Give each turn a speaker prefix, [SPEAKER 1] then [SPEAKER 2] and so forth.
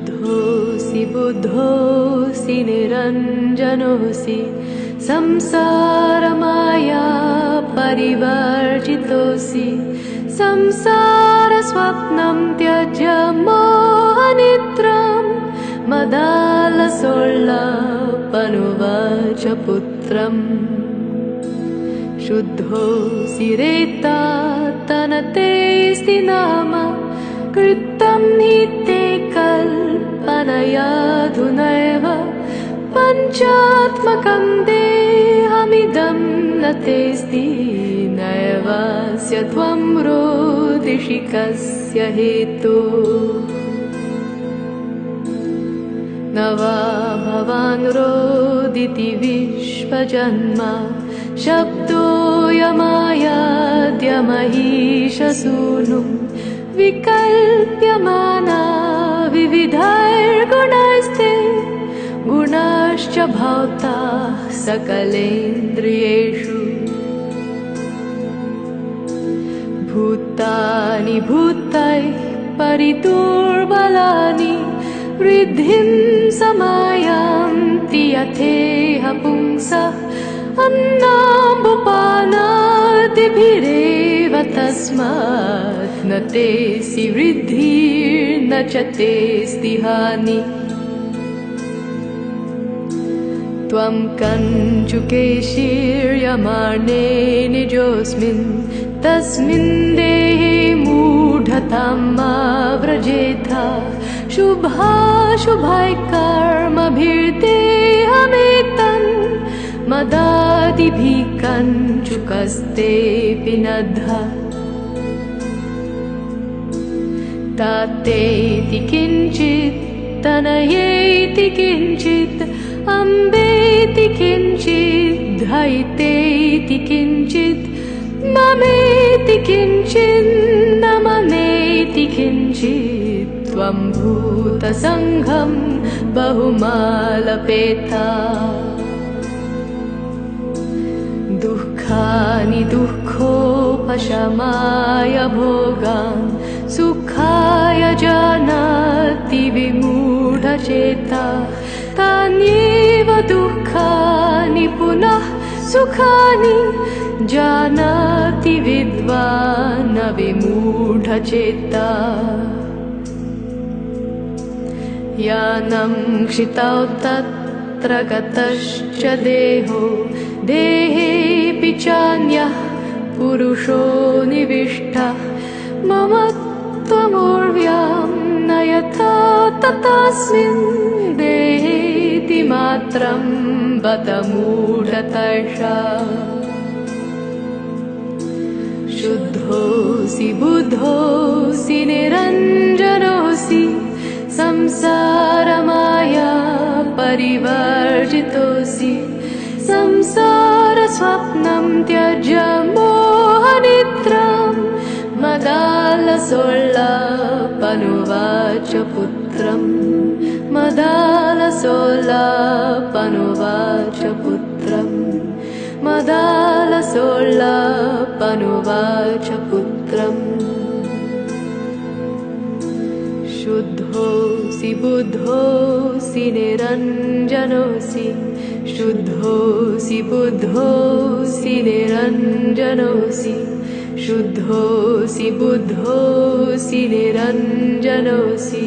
[SPEAKER 1] शुद्धोऽसि बुद्धोऽसि निरञ्जनोऽसि संसारमाया परिवर्जितोऽसि संसारस्वप्नं त्यज्य मोहनिद्रां मदालसोल्लापनुवाच पुत्रम् शुद्धोऽसि रेतात्तनतेऽस्ति नाम कृतं हि ते कल्पनयाधुनैव पञ्चात्मकं देहमिदं न तेऽस्ति नैवास्य त्वं रोदिषि कस्य हेतुः न वा भवान् रोदिति विश्वजन्म शब्दोऽयमायाद्यमहीशसूनुं विकल्प्यमाना विविधैर्गुणैस्ते गुणाश्च भौताः सकलेन्द्रियेषु भूतानि भूतैः परिदुर्बलानि वृद्धिं समायान्ति यथेह पुंसः अन्नाम्बुपानादिभिरेव तस्मात् न तेऽसि वृद्धिर्न च तेऽस्ति हानिः त्वं कञ्चुकेशीर्यमाणे निजोऽस्मिन् तस्मिन् देहे मूढतां मा व्रजेथा शुभाशुभैः कर्मभिर्देहमेतन् मदादिभिः कञ्चुकस्तेऽपि नद्धः तातेति किञ्चित् तनयेति किञ्चित् अम्बेति किञ्चित् धैतेति किञ्चित् ममेति किञ्चित् न ममेति किञ्चित् त्वं भूतसङ्घं बहुमालपेता दुःखानि दुःखोपशमाय भोगान् सुखाय जानाति विमूढचेता तान्येव दुःखानि पुनः सुखानि जानाति विद्वान् विमूढचेता यानं क्षितौ तत्र गतश्च देहो देहेऽपि चान्यः पुरुषो निविष्टः मम त्वमूर्व्यां न यथा तथास्मिन् देहेति मात्रं बत मूढतर्षा शुद्धोऽसि बुद्धोऽसि निरञ्जनोऽसि संसारमाया परिवर्जितोऽसि संसारस्वप्नं त्यज्य मोहनिद्रां मदालसोल्लापनुवाच पुत्रम् मदालसोल्लापनुवाच पुत्रम् मदालसोल्लापनुवाच पुत्रम् शुद्धोऽसि बुद्धोऽसि निरञ्जनोऽसि शुद्धोऽसि बुद्धोऽसि निरञ्जनोऽसि शुद्धोऽसि बुद्धोऽसि निरञ्जनोऽसि